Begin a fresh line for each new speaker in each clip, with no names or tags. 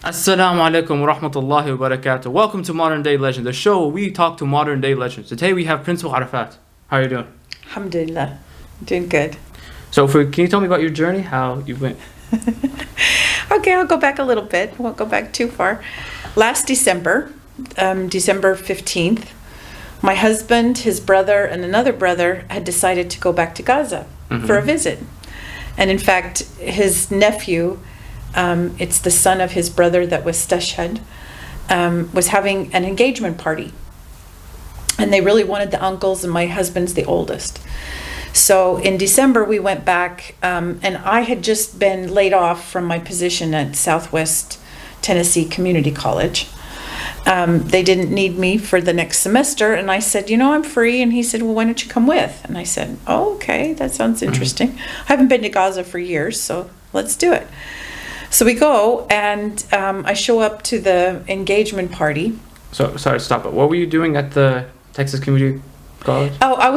Assalamu alaikum wa rahmatullahi wa barakatuh. Welcome to Modern Day Legend, the show where we talk to modern day legends. Today we have Principal Arafat. How are you doing?
Alhamdulillah. Doing good.
So can you tell me about your journey, how you went?
Okay, I'll go back a little bit. Won't go back too far. Last December, December 15th, my husband, his brother, and another brother had decided to go back to Gaza for a visit. And in fact, his nephew, it's the son of his brother that was stashhad, was having an engagement party. And they really wanted the uncles, and my husband's the oldest. So in December, we went back, and I had just been laid off from my position at Southwest Tennessee Community College. They didn't need me for the next semester, and I said, I'm free. And he said, well, why don't you come with? And I said, oh, okay, that sounds interesting. I haven't been to Gaza for years, so let's do it. So we go, and I show up to the engagement party.
So, sorry, stop it. What were you doing at the Texas Community College?
Oh,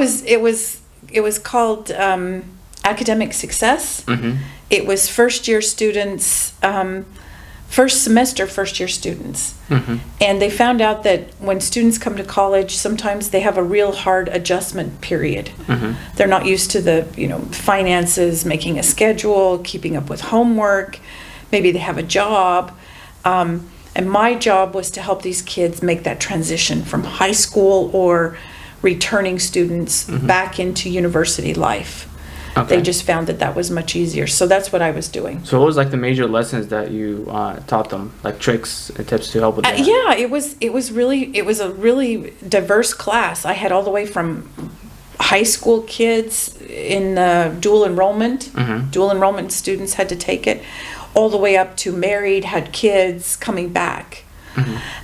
it was called Academic Success. It was first-year students, first-year students. And they found out that when students come to college, sometimes they have a real hard adjustment period. They're not used to the, finances, making a schedule, keeping up with homework. Maybe they have a job. And my job was to help these kids make that transition from high school or returning students back into university life.
Okay.
They just found that was much easier. So that's what I was doing.
So what was like the major lessons that you taught them, like tricks and tips to help with that?
Yeah, it was a really diverse class. I had all the way from high school kids in dual enrollment. Dual enrollment students had to take it, all the way up to married, had kids coming back.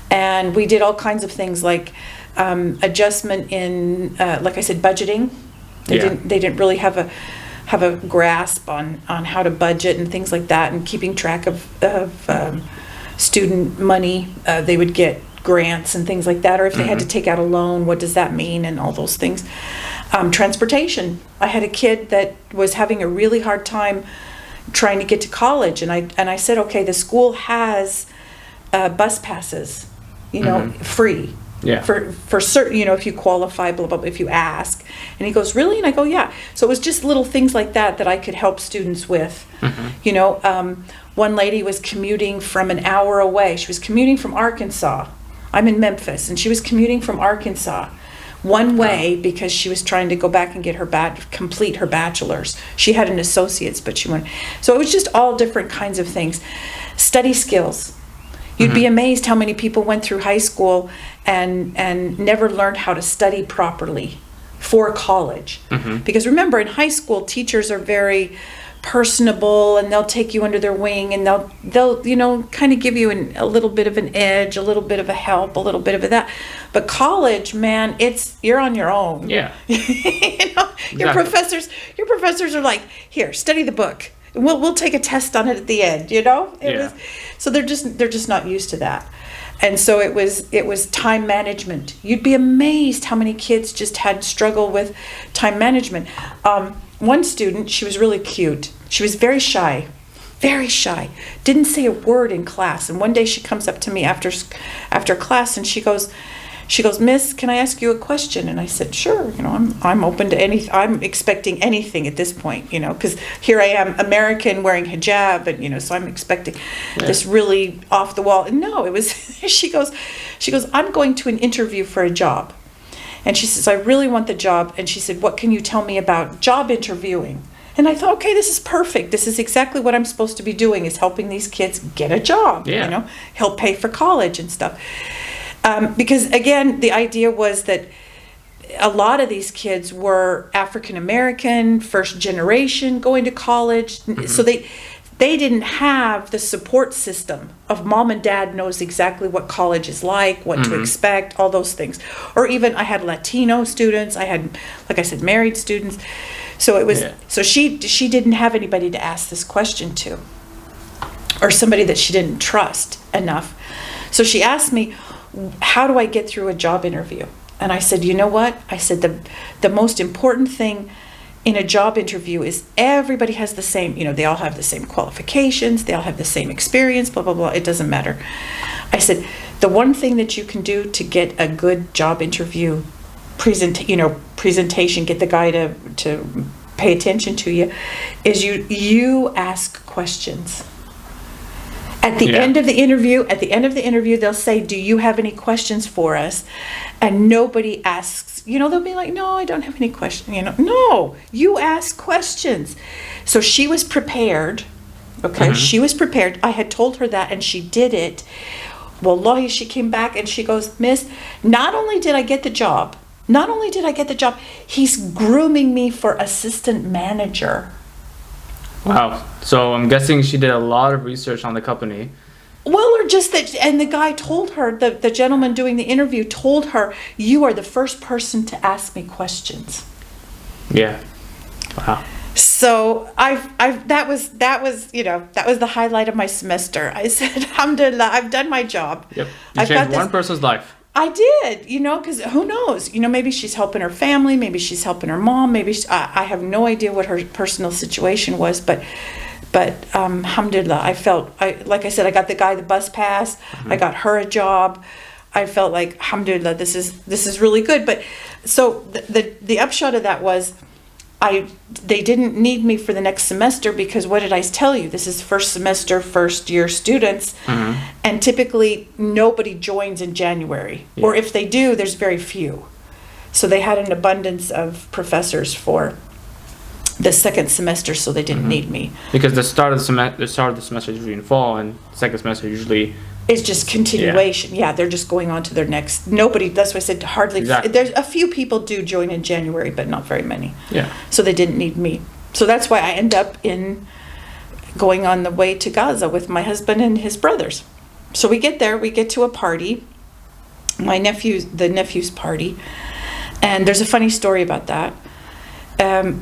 And we did all kinds of things like adjustment in, like I said, budgeting. They didn't really have a grasp on how to budget and things like that, and keeping track of student money. They would get grants and things like that, or if they had to take out a loan, what does that mean, and all those things. Transportation. I had a kid that was having a really hard time trying to get to college, and I said, okay, the school has bus passes, free.
Yeah.
For certain, if you qualify, blah, blah, blah, if you ask. And he goes, really? And I go, yeah. So it was just little things like that I could help students with. One lady was commuting from an hour away. She was commuting from Arkansas. I'm in Memphis, and she was commuting from Arkansas one way because she was trying to go back and get complete her bachelor's. She had an associate's, but she went. So it was just all different kinds of things. Study skills. You'd be amazed how many people went through high school and never learned how to study properly for college. Because remember, in high school, teachers are very personable, and they'll take you under their wing, and they'll kind of give you a little bit of an edge, a little bit of a help, a little bit of that. But college, man, you're on your own.
Yeah.
Exactly. Your professors are like, here, study the book. We'll take a test on it at the end, So they're just not used to that. And so it was time management. You'd be amazed how many kids just had struggle with time management. One student, she was really cute. She was very shy, didn't say a word in class. And one day she comes up to me after class, and she goes, Miss, can I ask you a question? And I said, sure. I'm open to anything. I'm expecting anything at this point, because here I am, American, wearing hijab, and so I'm expecting this really off the wall. And no, it was. She goes, I'm going to an interview for a job, and she says, I really want the job. And she said, what can you tell me about job interviewing? And I thought, okay, this is perfect. This is exactly what I'm supposed to be doing, is helping these kids get a job. Help pay for college and stuff. Because again, the idea was that a lot of these kids were African American, first generation going to college. So they didn't have the support system of mom and dad knows exactly what college is like, what to expect, all those things. Or even I had Latino students, I had, like I said, married students. So it was so she didn't have anybody to ask this question to, or somebody that she didn't trust enough. So she asked me, how do I get through a job interview? And I said, you know what? I said, the most important thing in a job interview is everybody has the same, they all have the same qualifications, they all have the same experience, blah, blah, blah. It doesn't matter. I said, the one thing that you can do to get a good job interview presentation, get the guy to pay attention to you, is you ask questions. At the end of the interview, they'll say, do you have any questions for us? And nobody asks, they'll be like, no, I don't have any questions. No, you ask questions. So she was prepared. Okay. She was prepared. I had told her that and she did it. Wallahi, she came back and she goes, Miss, not only did I get the job, he's grooming me for assistant manager.
Wow. So I'm guessing she did a lot of research on the company.
Well, or just that, and the guy told her, the gentleman doing the interview told her, you are the first person to ask me questions.
Yeah. Wow.
So that was the highlight of my semester. I said, alhamdulillah, I've done my job.
Yep. You changed one person's life.
I did, because who knows? Maybe she's helping her family, maybe she's helping her mom, maybe I have no idea what her personal situation was, but alhamdulillah, like I said, I got the guy the bus pass, I got her a job. I felt like, alhamdulillah, this is really good. But so the upshot of that was, they didn't need me for the next semester because what did I tell you? This is first semester, first year students. And typically nobody joins in January. Yeah. Or if they do, there's very few. So they had an abundance of professors for the second semester, so they didn't need me.
Because the start of the semester is usually in fall, and second semester usually...
It's just continuation. Yeah, they're just going on to their next. Nobody, that's why I said hardly. Exactly. There's a few people do join in January, but not very many.
Yeah.
So they didn't need me. So that's why I end up going on the way to Gaza with my husband and his brothers. So we get there, we get to a party, the nephew's party, and there's a funny story about that.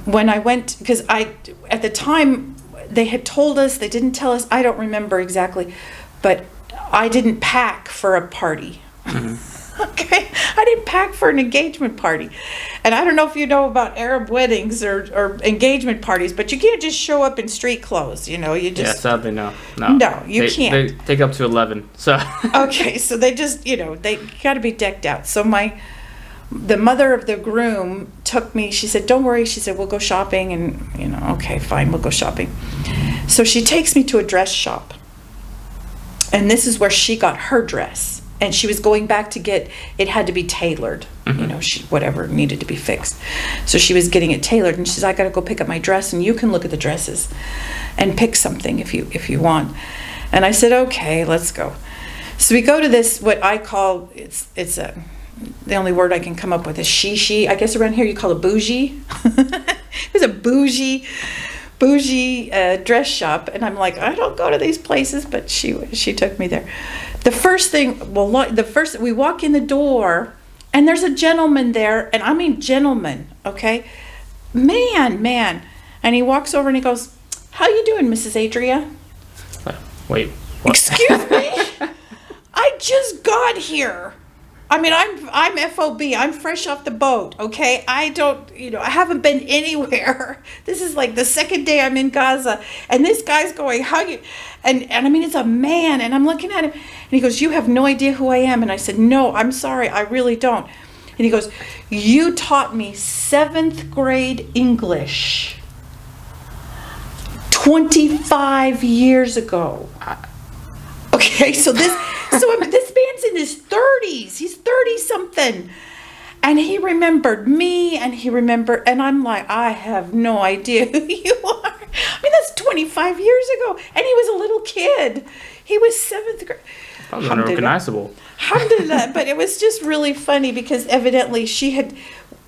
When I went, because at the time, they had told us, they didn't tell us, I don't remember exactly, but I didn't pack for a party. Okay, I didn't pack for an engagement party. And I don't know if you know about Arab weddings or engagement parties, but you can't just show up in street clothes, you just...
Yeah, sadly, no.
No, you can't.
They take up to 11, so...
Okay, so they just, they got to be decked out. So the mother of the groom took me, she said, don't worry, she said, we'll go shopping, and, okay, fine, we'll go shopping. So she takes me to a dress shop. And this is where she got her dress. And she was going back to get, it had to be tailored, whatever needed to be fixed. So she was getting it tailored, and she says, I got to go pick up my dress, and you can look at the dresses and pick something if you want. And I said, okay, let's go. So we go to this, what I call, the only word I can come up with is she. I guess around here you call it bougie. It was a bougie dress shop, and I'm like, I don't go to these places, but she took me there. The first thing, we walk in the door, and there's a gentleman there, and I mean gentleman, okay, man, and he walks over and he goes, how you doing, Mrs. Adria?
Wait, what?
Excuse me? I just got here. I mean, I'm FOB. I'm fresh off the boat, okay? I haven't been anywhere. This is like the second day I'm in Gaza. And this guy's going, how you... And I mean, it's a man. And I'm looking at him. And he goes, you have no idea who I am. And I said, no, I'm sorry. I really don't. And he goes, you taught me 7th grade English 25 years ago. Okay, so this man's in his 30s. He's 30-something. And he remembered me, and I'm like, I have no idea who you are. I mean, that's 25 years ago. And he was a little kid. He was 7th grade.
Probably unrecognizable.
Alhamdulillah. But it was just really funny because evidently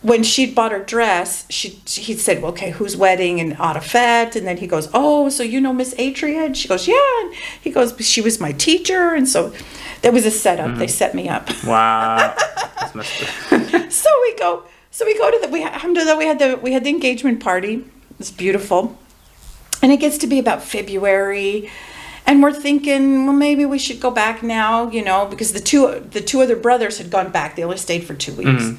when she'd bought her dress, he said, well, okay, whose wedding? And Arafat. And then he goes, oh, so you know Miss Adria? And she goes, yeah. And he goes, she was my teacher. And so there was a setup. They set me up.
Wow. That's messed up.
So we go to alhamdulillah, we had the engagement party. It's beautiful. And it gets to be about February. And we're thinking, well, maybe we should go back now, because the two other brothers had gone back. They only stayed for 2 weeks.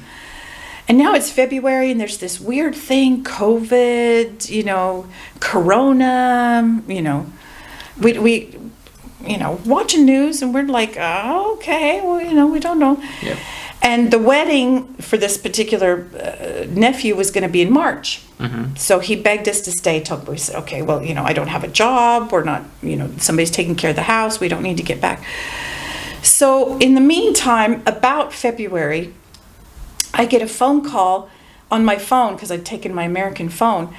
And now it's February and there's this weird thing, COVID, Corona, we watching news and we're like, oh, okay, well, we don't know.
Yep.
And the wedding for this particular nephew was going to be in March.
Mm-hmm.
So he begged us to stay. We said, okay, well, I don't have a job. We're not, somebody's taking care of the house. We don't need to get back. So in the meantime, about February, I get a phone call on my phone because I'd taken my American phone.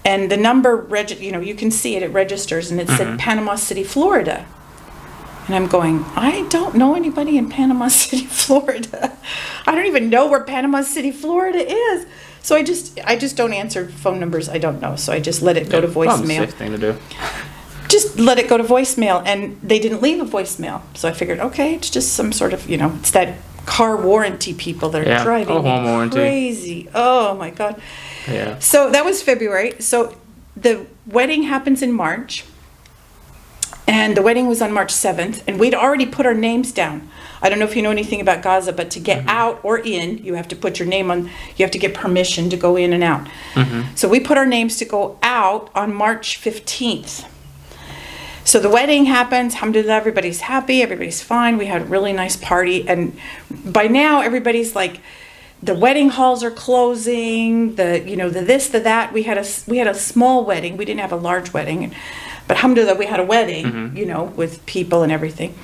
And the number, you can see it registers, and it said Panama City, Florida. And I'm going, I don't know anybody in Panama City, Florida. I don't even know where Panama City, Florida is. So I just don't answer phone numbers I don't know. So I just let it go to voicemail.
Safe thing to do.
Just let it go to voicemail, and they didn't leave a voicemail. So I figured, okay, it's just some sort of, it's that car warranty people that are driving me crazy. Oh my God.
Yeah.
So that was February. So the wedding happens in March. And the wedding was on March 7th, and we'd already put our names down. I don't know if you know anything about Gaza, but to get out or in, you have to put your name on, you have to get permission to go in and out. So we put our names to go out on March 15th. So the wedding happens, alhamdulillah, everybody's happy, everybody's fine. We had a really nice party, and by now everybody's like, the wedding halls are closing, the this, the that. We had a small wedding. We didn't have a large wedding. But alhamdulillah, we had a wedding, with people and everything.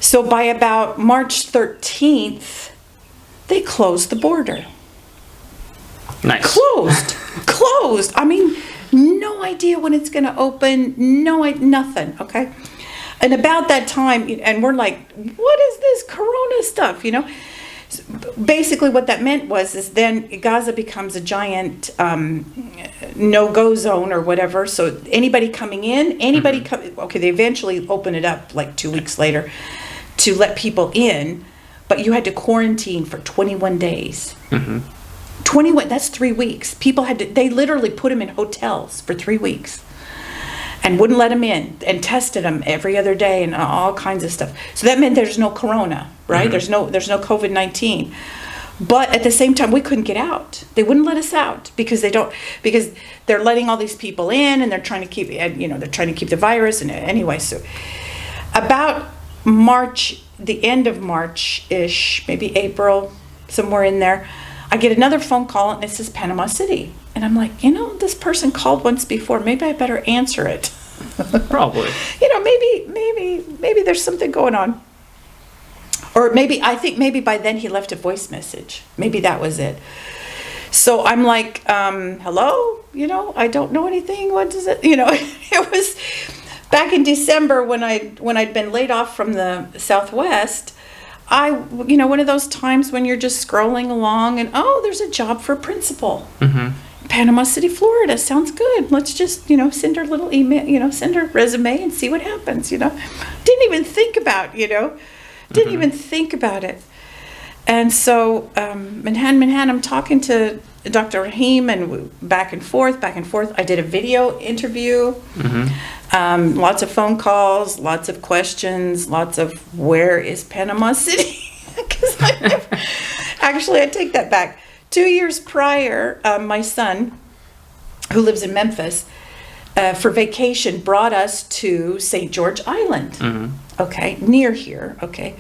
So by about March 13th, they closed the border.
Nice.
Closed. I mean, no idea when it's going to open. Nothing. Okay. And about that time, and we're like, what is this Corona stuff? Basically what that meant is then Gaza becomes a giant no-go zone or whatever. So anybody coming in, they eventually open it up like 2 weeks later to let people in, but you had to quarantine for 21 days. 21, that's 3 weeks. People they literally put them in hotels for 3 weeks and wouldn't let them in, and tested them every other day and all kinds of stuff. So that meant there's no Corona, right? There's no COVID-19. But at the same time, we couldn't get out. They wouldn't let us out because they're letting all these people in, and they're trying to keep, they're trying to keep the virus. And anyway, so about March, the end of March-ish, maybe April, somewhere in there, I get another phone call, and it says Panama City. And I'm like, this person called once before. Maybe I better answer it.
Probably.
Maybe there's something going on. Or I think maybe by then he left a voice message. Maybe that was it. So I'm like, hello? I don't know anything. What is it? It was back in December when I'd been laid off from the Southwest. One of those times when you're just scrolling along and, there's a job for principal. Panama City, Florida. Sounds good. Let's just, send her little email, send her resume and see what happens, Didn't even think about, Didn't even think about it. And so, Minhan, I'm talking to Dr. Rahim and back and forth. I did a video interview, lots of phone calls, lots of questions, lots of where is Panama City? Because I take that back. 2 years prior, my son, who lives in Memphis, for vacation, brought us to St. George Island, okay, near here, okay.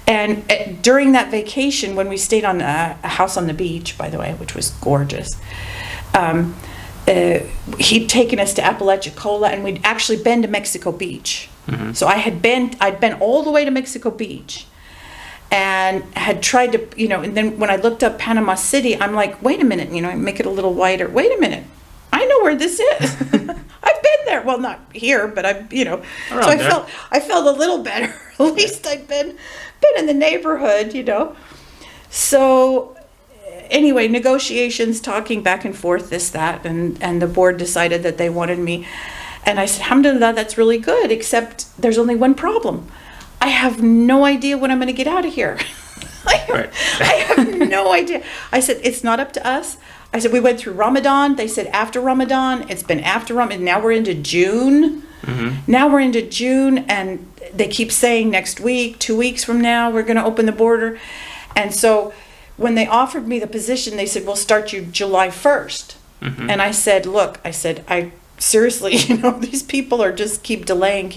And during that vacation, when we stayed on a house on the beach, by the way, which was gorgeous, he'd taken us to Apalachicola, and we'd actually been to Mexico Beach. So I'd been all the way to Mexico Beach. And had tried to, and then when I looked up Panama City, I'm like, wait a minute, make it a little wider. Wait a minute, I know where this is. I've been there. Well, not here, but I've, so I felt a little better. At least I'd been in the neighborhood, So anyway, negotiations, talking back and forth, this, that, and the board decided that they wanted me. And I said, alhamdulillah, that's really good, except there's only one problem. I have no idea when I'm going to get out of here. I have no idea. I said, it's not up to us. I said, we went through Ramadan. They said after Ramadan. It's been after Ramadan. Now we're into June. Now we're into June, and they keep saying next week, 2 weeks from now, we're going to open the border. And so when they offered me the position, they said, we'll start you July 1st. And I said, look, I seriously, these people are just keep delaying.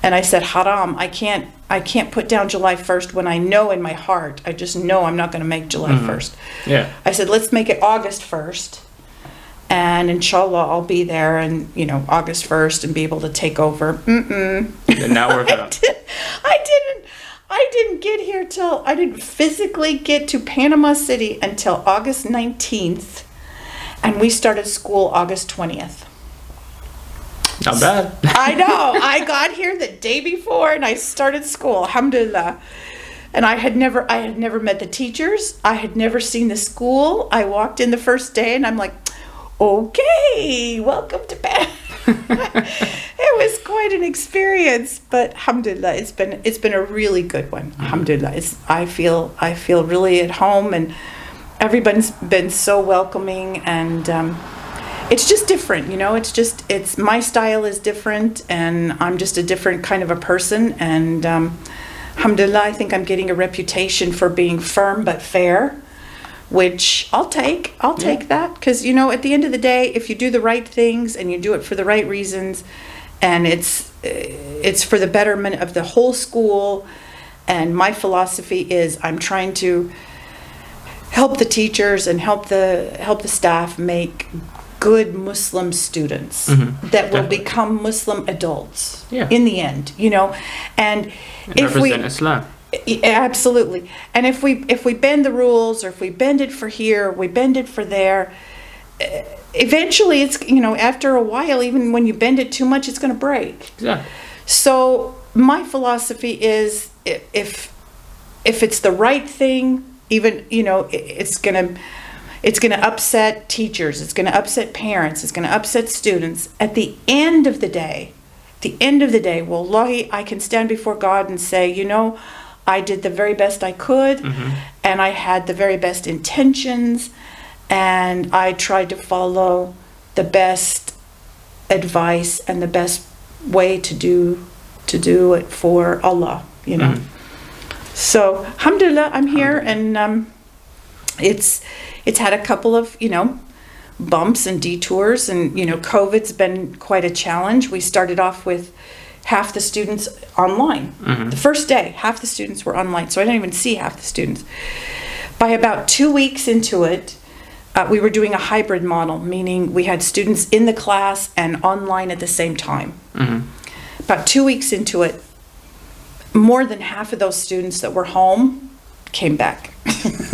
And I said, haram, I can't put down July 1st when I know in my heart, I just know I'm not going to make July 1st.
Yeah.
I said, let's make it August 1st. And inshallah, I'll be there and, August 1st and be able to take over.
Did not work out.
I didn't get here I didn't physically get to Panama City until August 19th. And we started school August 20th.
Not bad.
I know. I got here the day before and I started school, alhamdulillah. And I had never met the teachers. I had never seen the school. I walked in the first day and I'm like, okay, welcome to Panama. It was quite an experience, but alhamdulillah, it's been a really good one. Alhamdulillah. I feel really at home, and everyone's been so welcoming, and it's just different, it's my style is different, and I'm just a different kind of a person, and alhamdulillah, I think I'm getting a reputation for being firm but fair, which I'll take that, because at the end of the day, if you do the right things and you do it for the right reasons, and it's for the betterment of the whole school, and my philosophy is I'm trying to help the teachers and help the staff make good Muslim students that will become Muslim adults in the end, and if
represent Islam.
Absolutely. And if we bend the rules, or if we bend it for here, we bend it for there, eventually it's, after a while, even when you bend it too much, it's going to break.
Yeah.
So my philosophy is if it's the right thing, even, it's going to upset teachers, it's going to upset parents, it's going to upset students. At the end of the day, wallahi, I can stand before God and say, I did the very best I could, and I had the very best intentions, and I tried to follow the best advice and the best way to do it for Allah, So, alhamdulillah, I'm here, and it's had a couple of, bumps and detours, and, COVID's been quite a challenge. We started off with half the students online. The first day, half the students were online, so I didn't even see half the students. By about 2 weeks into it, we were doing a hybrid model, meaning we had students in the class and online at the same time. About 2 weeks into it, more than half of those students that were home came back.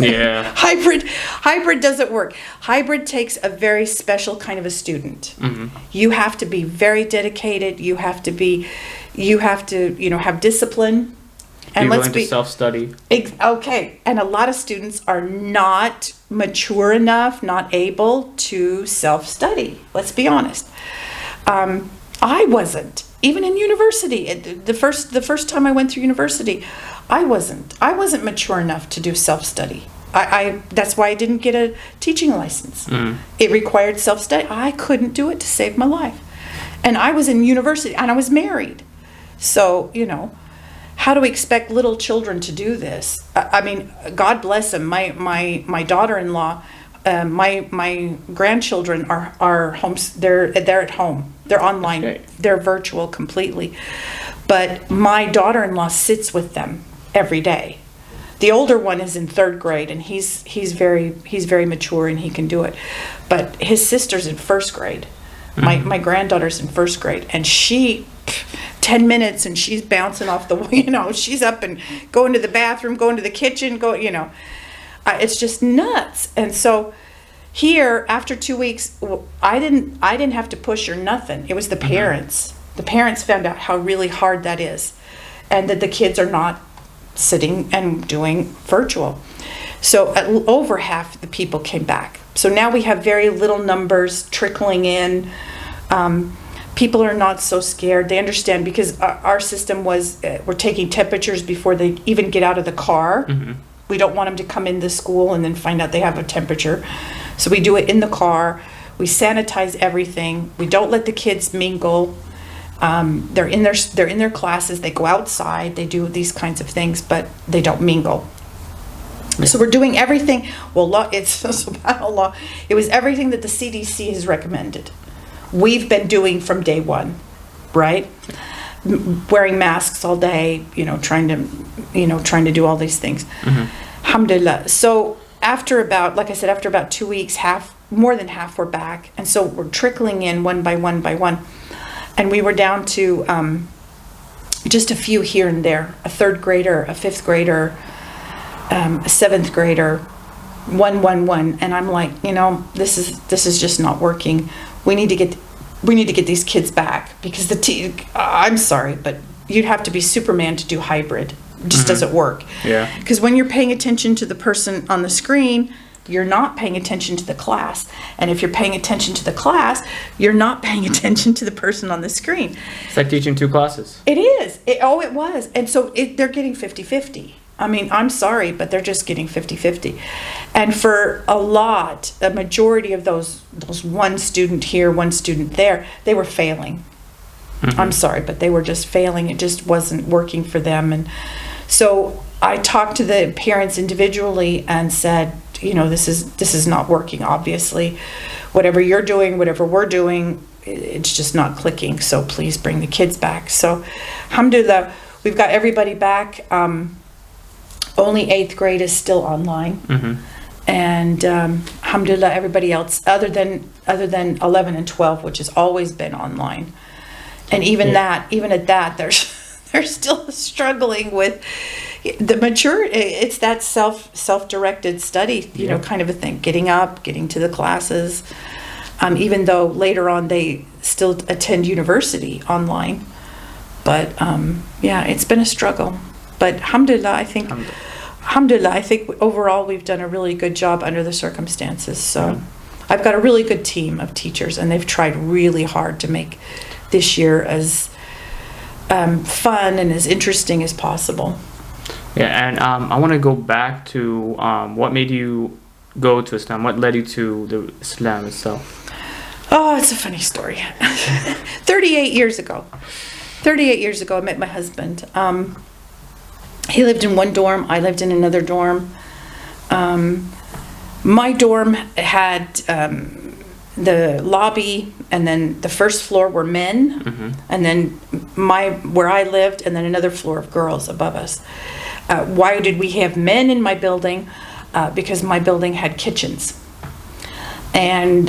Yeah.
Hybrid doesn't work. Hybrid takes a very special kind of a student. You have to be very dedicated. You have to have discipline. And
be willing to self-study.
Okay. And a lot of students are not mature enough, not able to self-study. Let's be honest. I wasn't. Even in university, the first time I went through university, I wasn't mature enough to do self-study. That's why I didn't get a teaching license. It required self-study. I couldn't do it to save my life. And I was in university, and I was married. So, how do we expect little children to do this? I mean, God bless them. My daughter-in-law, my grandchildren are home. They're at home. They're online.
Okay.
They're virtual completely. But my daughter-in-law sits with them every day. The older one is in 3rd grade, and he's very mature, and he can do it. But his sister's in 1st grade. My granddaughter's in 1st grade, and she 10 minutes and she's bouncing off the she's up and going to the bathroom, going to the kitchen, it's just nuts. And so here, after 2 weeks, I didn't have to push or nothing. It was the parents. The parents found out how really hard that is, and that the kids are not sitting and doing virtual. So over half the people came back. So now we have very little numbers trickling in. People are not so scared. They understand, because our system was, we're taking temperatures before they even get out of the car. We don't want them to come into school and then find out they have a temperature. So we do it in the car. We sanitize everything. We don't let the kids mingle. They're in their classes. They go outside. They do these kinds of things, but they don't mingle. So we're doing everything. Well, it's subhanAllah, it was everything that the CDC has recommended. We've been doing from day one, right? Wearing masks all day, trying to do all these things. Alhamdulillah. So after about 2 weeks, more than half were back. And so we're trickling in one by one by one. And we were down to just a few here and there, a 3rd grader, a 5th grader, a 7th grader, one. And I'm like, this is just not working. We need to get these kids back, because I'm sorry, but you'd have to be Superman to do hybrid. It just doesn't work.
Yeah.
Because when you're paying attention to the person on the screen, you're not paying attention to the class. And if you're paying attention to the class, you're not paying attention to the person on the screen.
It's like teaching 2 classes.
It is. It was. And so they're getting 50-50. I mean, I'm sorry, but they're just getting 50-50. And for a majority of those one student here, one student there, they were failing. I'm sorry, but they were just failing. It just wasn't working for them. And so I talked to the parents individually and said, this is not working, obviously. Whatever you're doing, whatever we're doing, it's just not clicking. So please bring the kids back. So alhamdulillah, we've got everybody back. Only 8th grade is still online. And alhamdulillah, everybody else, other than 11 and 12, which has always been online. And even at that, they're still struggling with the mature. It's that self-directed study, kind of a thing. Getting up, getting to the classes, even though later on they still attend university online. But it's been a struggle. But alhamdulillah, I think overall we've done a really good job under the circumstances. So I've got a really good team of teachers, and they've tried really hard to make this year as fun and as interesting as possible.
Yeah, and I want to go back to what made you go to Islam. What led you to the Islam itself?
Oh, it's a funny story. 38 years ago, I met my husband. He lived in one dorm. I lived in another dorm. My dorm had the lobby, and then the first floor were men, and then where I lived, and then another floor of girls above us. Why did we have men in my building? Because my building had kitchens, and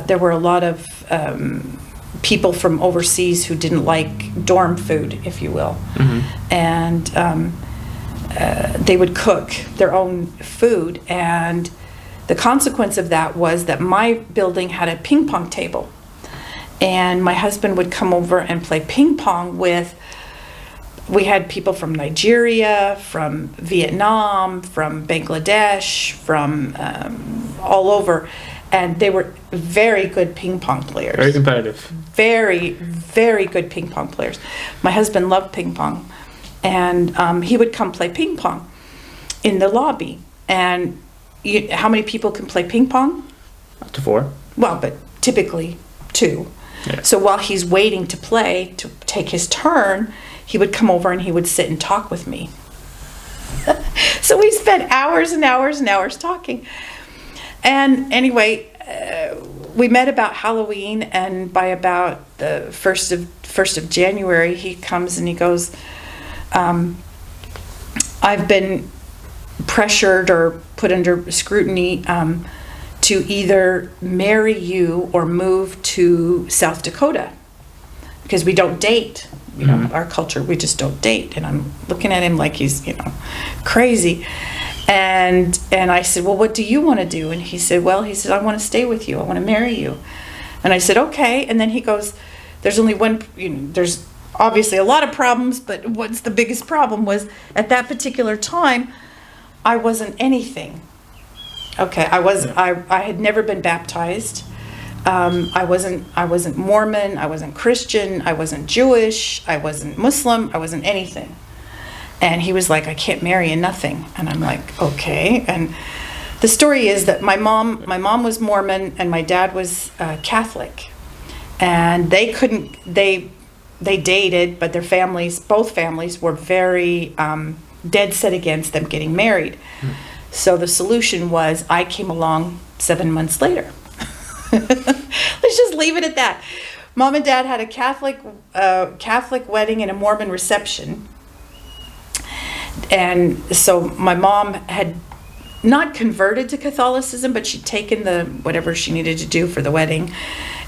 there were a lot of people from overseas who didn't like dorm food, if you will, and they would cook their own food, and the consequence of that was that my building had a ping pong table, and my husband would come over and play ping pong we had people from Nigeria, from Vietnam, from Bangladesh, from all over, and they were very good ping pong players.
Very competitive.
Very, very good ping pong players. My husband loved ping pong, and he would come play ping pong in the lobby. And how many people can play ping pong?
Up to 4.
Well, but typically 2. Yeah. So while he's waiting to play, to take his turn, he would come over and he would sit and talk with me. So we spent hours and hours and hours talking. And anyway, we met about Halloween, and by about the 1st of January, he comes and he goes, I've been pressured or put under scrutiny to either marry you or move to South Dakota, because we don't date. Our culture, we just don't date. And I'm looking at him like he's, crazy. And I said, well, what do you want to do? And he said, I want to stay with you. I want to marry you. And I said, okay. And then he goes, there's only one, there's obviously a lot of problems, but what's the biggest problem was at that particular time, I wasn't anything. Okay, I had never been baptized. I wasn't Mormon, I wasn't Christian, I wasn't Jewish, I wasn't Muslim, I wasn't anything. And he was like, I can't marry a nothing. And I'm like, okay. And the story is that my mom was Mormon and my dad was Catholic. And they dated, but both families were very dead set against them getting married. So the solution was I came along 7 months later. Let's just leave it at that. Mom and Dad had a Catholic wedding and a Mormon reception. And so my mom had not converted to Catholicism, but she'd taken the whatever she needed to do for the wedding.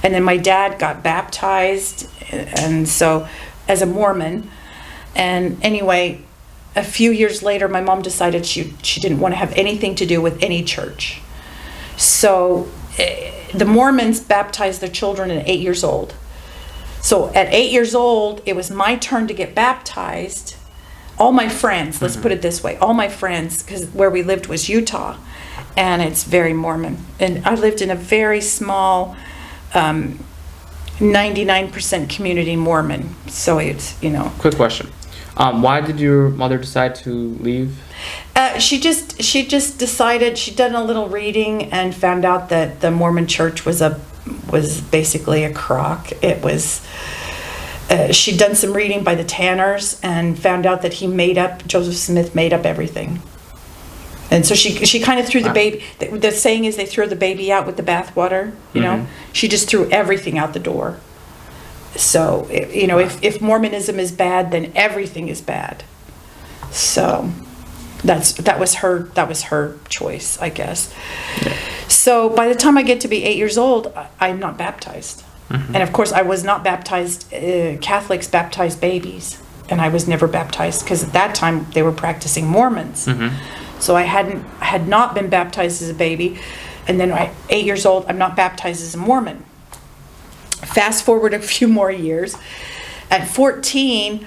And then my dad got baptized, and so as a Mormon. And anyway, a few years later, my mom decided she didn't want to have anything to do with any church. So the Mormons baptized their children at 8 years old. So at 8 years old, it was my turn to get baptized. All my friends, let's put it this way, all my friends, because where we lived was Utah, and it's very Mormon. And I lived in a very small, 99% community Mormon. So it's,
Quick question. Why did your mother decide to leave?
She just decided, she'd done a little reading and found out that the Mormon church was basically a crock. It was... she'd done some reading by the Tanners and found out that Joseph Smith made up everything. And so she kind of threw the baby, the saying is they throw the baby out with the bathwater, She just threw everything out the door. So, if Mormonism is bad, then everything is bad. So that was her choice, I guess. Yeah. So by the time I get to be 8 years old, I'm not baptized. And of course, I was not baptized. Catholics baptize babies, and I was never baptized because at that time they were practicing Mormons. So I had not been baptized as a baby, and then at 8 years old, I'm not baptized as a Mormon. Fast forward a few more years. At 14,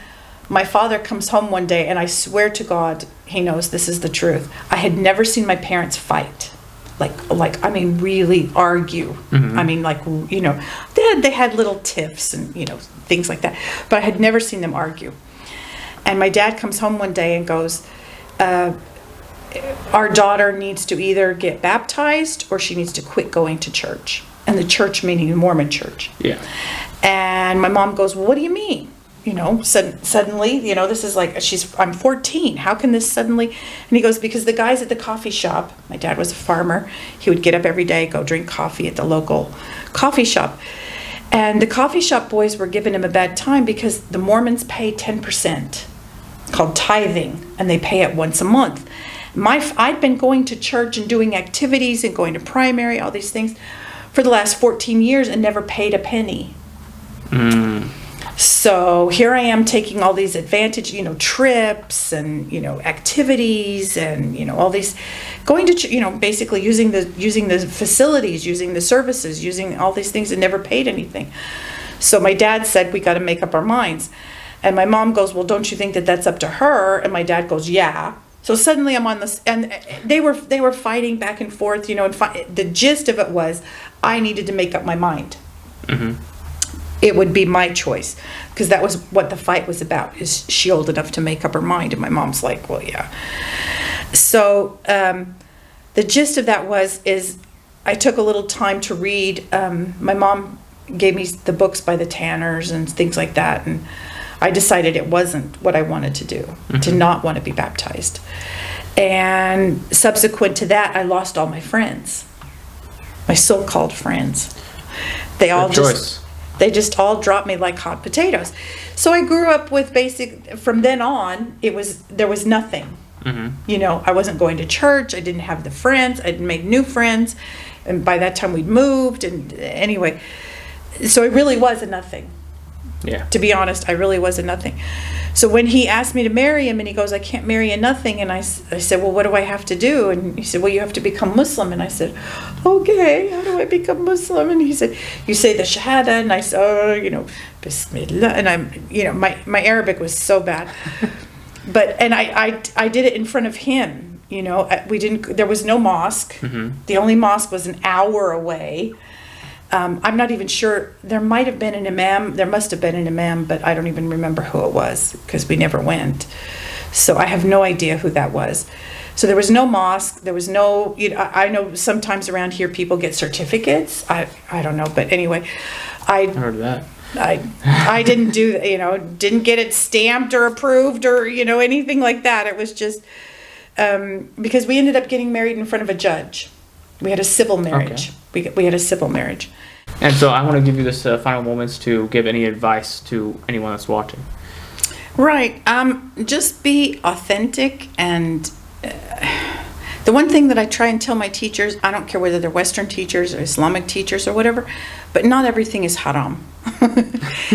my father comes home one day, and I swear to God, he knows this is the truth. I had never seen my parents fight. Really argue. They had little tiffs and, things like that. But I had never seen them argue. And my dad comes home one day and goes, our daughter needs to either get baptized or she needs to quit going to church. And the church meaning the Mormon church.
Yeah.
And my mom goes, well, what do you mean? Suddenly, this is like, I'm 14. How can this suddenly? And he goes, because the guys at the coffee shop, my dad was a farmer. He would get up every day, go drink coffee at the local coffee shop. And the coffee shop boys were giving him a bad time because the Mormons pay 10%, called tithing, and they pay it once a month. I'd been going to church and doing activities and going to primary, all these things, for the last 14 years and never paid a penny. So here I am taking all these trips and, activities and, all these, going to, basically using the facilities, using the services, using all these things and never paid anything. So my dad said, we got to make up our minds. And my mom goes, well, don't you think that that's up to her? And my dad goes, yeah. So suddenly I'm on this, and they were fighting back and forth, and the gist of it was I needed to make up my mind. It would be my choice, because that was what the fight was about. Is she old enough to make up her mind? And my mom's like, well, yeah. So the gist of that is I took a little time to read. My mom gave me the books by the Tanners and things like that, and I decided it wasn't what I wanted to do, to not want to be baptized. And subsequent to that, I lost all my friends, my so-called friends. They all just all dropped me like hot potatoes. So I grew up with from then on, there was nothing. I wasn't going to church. I didn't have the friends. I didn't make new friends. And by that time we'd moved. And anyway, so it really was a nothing.
Yeah.
To be honest, I really was a nothing. So when he asked me to marry him and he goes, I can't marry a nothing. And I said, well, what do I have to do? And he said, well, you have to become Muslim. And I said, okay, how do I become Muslim? And he said, you say the Shahada. And I said, Bismillah. And I'm, my Arabic was so bad. But, and I did it in front of him. There was no mosque. The only mosque was an hour away. I'm not even sure. There might have been an imam. There must have been an imam, but I don't even remember who it was because we never went. So I have no idea who that was. So there was no mosque. There was no, I know sometimes around here people get certificates. I don't know. But anyway, I
heard of that.
I didn't didn't get it stamped or approved or, anything like that. It was just, because we ended up getting married in front of a judge. We had a civil marriage. We had a civil marriage.
And so I want to give you this final moments to give any advice to anyone that's watching.
Right. Just be authentic. And the one thing that I try and tell my teachers, I don't care whether they're Western teachers or Islamic teachers or whatever, but not everything is haram.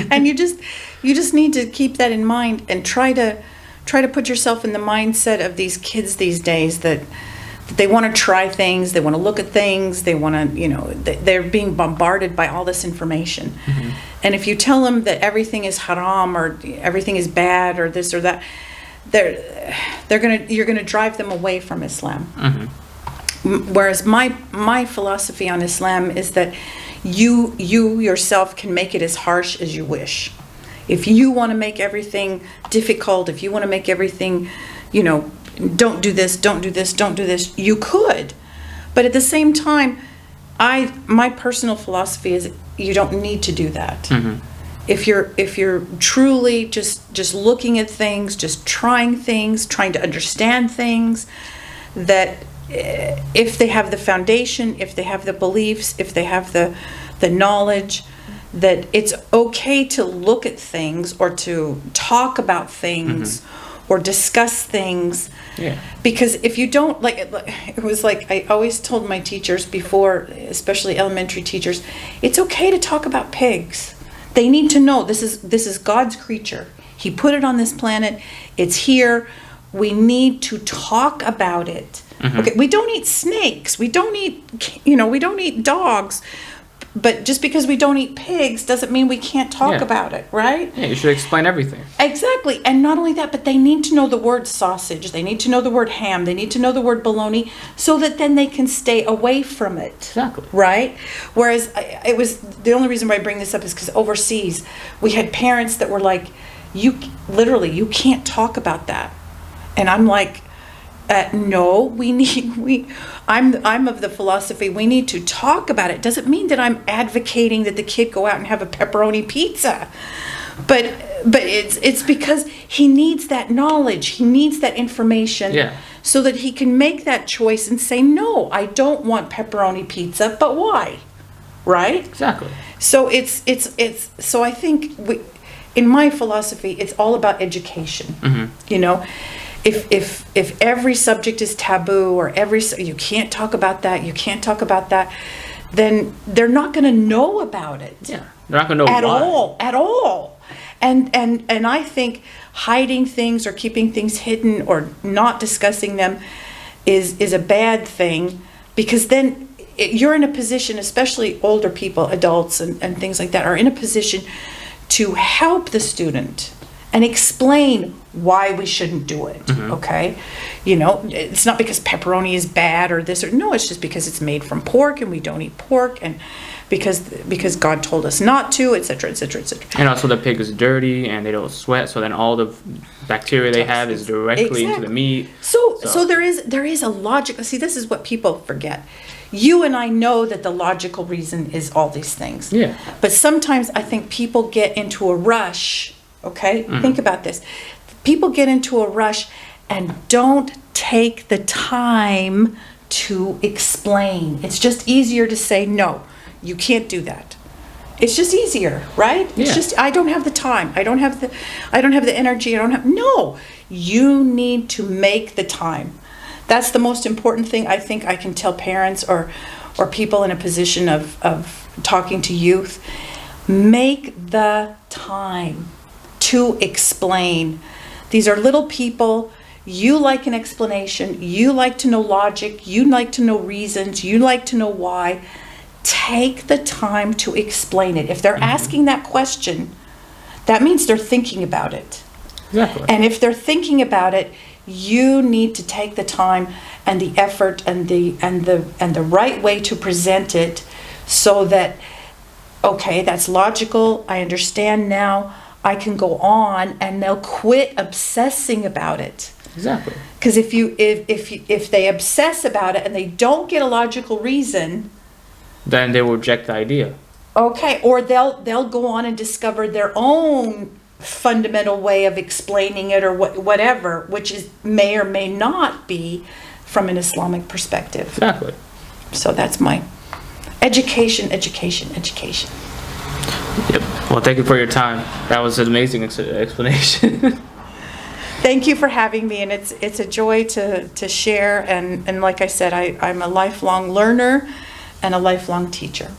And you just need to keep that in mind and try to put yourself in the mindset of these kids these days that they want to try things, they want to look at things, they want to, they're being bombarded by all this information. Mm-hmm. And if you tell them that everything is haram or everything is bad or this or that, you're gonna drive them away from Islam. Mm-hmm. Whereas my philosophy on Islam is that you yourself can make it as harsh as you wish. If you want to make everything difficult, if you want to make everything, don't do this, don't do this, don't do this, you could. But at the same time, my personal philosophy is you don't need to do that. Mm-hmm. If you're truly just looking at things, just trying things, trying to understand things, that if they have the foundation, if they have the beliefs, if they have the knowledge, that it's okay to look at things or to talk about things. Mm-hmm. Or discuss things. Yeah. Because if you don't, it was like I always told my teachers before, especially elementary teachers, it's okay to talk about pigs. They need to know this is God's creature. He put it on this planet. It's here. We need to talk about it. Mm-hmm. Okay, we don't eat snakes. We don't eat dogs. But just because we don't eat pigs doesn't mean we can't talk about it, right?
Yeah, you should explain everything.
Exactly. And not only that, but they need to know the word sausage. They need to know the word ham. They need to know the word bologna so that then they can stay away from it.
Exactly.
Right? Whereas it was, the only reason why I bring this up is because overseas, we had parents that were like, you can't talk about that. And I'm like, no, I'm of the philosophy we need to talk about it. Doesn't mean that I'm advocating that the kid go out and have a pepperoni pizza, but it's because he needs that knowledge, he needs that information, so that he can make that choice and say, no, I don't want pepperoni pizza, but why, right?
Exactly.
So so I think in my philosophy, it's all about education. Mm-hmm. If every subject is taboo or you can't talk about that, then they're not going to know about it.
Yeah, they're not going to know
at all. And I think hiding things or keeping things hidden or not discussing them is a bad thing, because then you're in a position, especially older people, adults and things like that, are in a position to help the student and explain why we shouldn't do it. Mm-hmm. Okay, it's not because pepperoni is bad or this or no. It's just because it's made from pork and we don't eat pork, and because God told us not to, etc., etc., etc.
And also the pig is dirty and they don't sweat, so then all the bacteria they have is directly into the meat.
So there is a logic. See, this is what people forget. You and I know that the logical reason is all these things.
Yeah.
But sometimes I think people get into a rush. Okay? Mm-hmm. Think about this. People get into a rush and don't take the time to explain. It's just easier to say, no, you can't do that. It's just easier, right?
Yeah.
It's just, I don't have the time. I don't have the energy. No, you need to make the time. That's the most important thing I think I can tell parents or people in a position of talking to youth. Make the time to explain. These are little people. You like an explanation. You like to know logic. You like to know reasons. You like to know why. Take the time to explain it. If they're asking that question, that means they're thinking about it.
Exactly.
And if they're thinking about it, you need to take the time and the effort and the right way to present it, so that, okay, that's logical. I understand now. I can go on, and they'll quit obsessing about it.
Exactly.
Because if they obsess about it and they don't get a logical reason,
then they will reject the idea.
Okay, or they'll go on and discover their own fundamental way of explaining it or whatever, which is may or may not be from an Islamic perspective.
Exactly.
So that's my education.
Yep. Well, thank you for your time. That was an amazing explanation.
Thank you for having me, and it's a joy to share. And like I said, I'm a lifelong learner and a lifelong teacher.